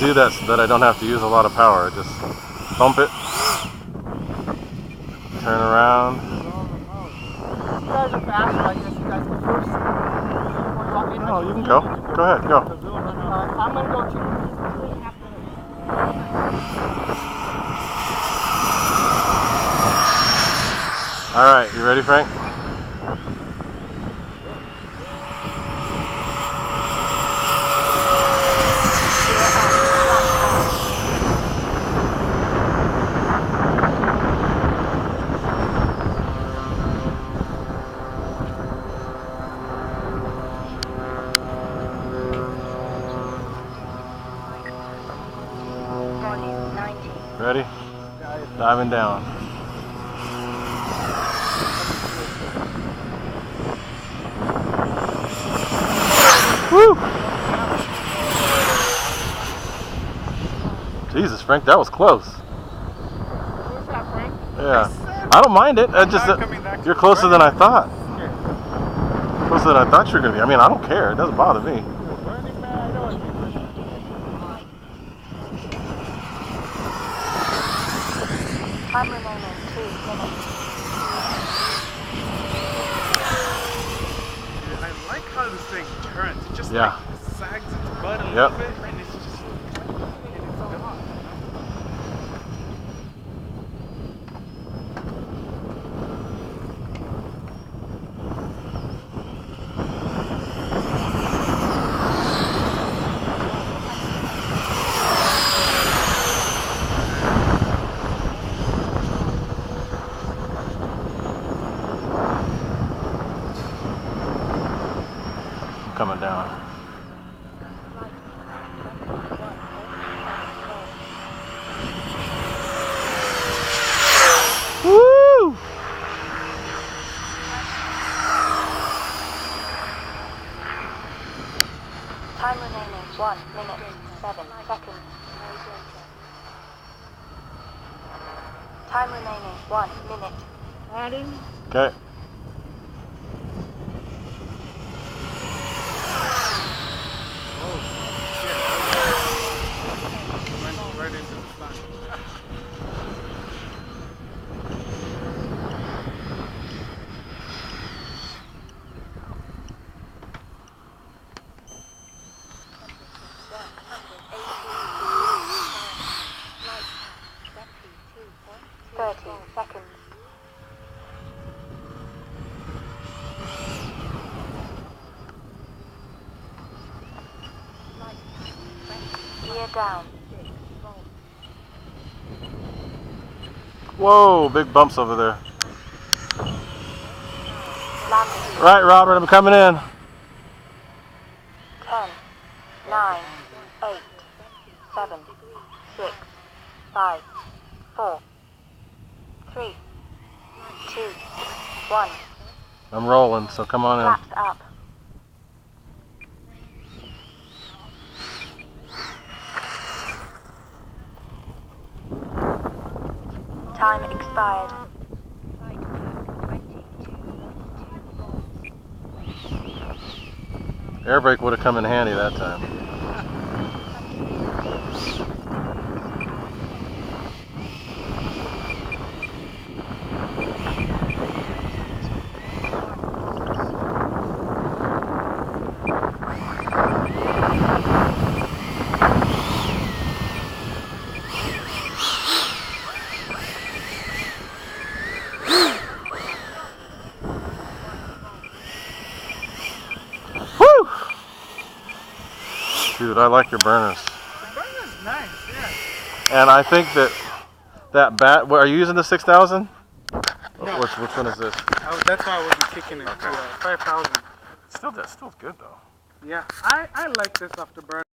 do that so that I don't have to use a lot of power. Just bump it, turn around. You guys are fast, I guess you guys go first. No, you can go. Go ahead, go. I'm going to go too. Alright, you ready, Frank? Ready? Diving down. Woo! Jesus, Frank, that was close. What's that, Frank? Yeah. I don't mind it. You're closer than I thought. Closer than I thought you were going to be. I mean, I don't care. It doesn't bother me. Time remaining 2 minutes. I like how this thing turns. It just like sags its butt a little bit, and it's just gone. Coming down. Woo! Time remaining 1 minute 7 seconds. Time remaining 1 minute. Okay. Right into the sun. Seconds. Gear down. Whoa, big bumps over there. Landing. Right, Robert, I'm coming in. 10, 9, 8, 7, 6, 5, 4, 3, 2, 1. I'm rolling, so come on in. Flaps up. Time expired. Air brake would have come in handy that time. Dude, I like your burners. The burner's nice, yeah. And I think that bat. What, are you using the 6,000? No. Which one is this? That's why I wasn't kicking it to 5,000. Still good though. Yeah, I like this off the burner.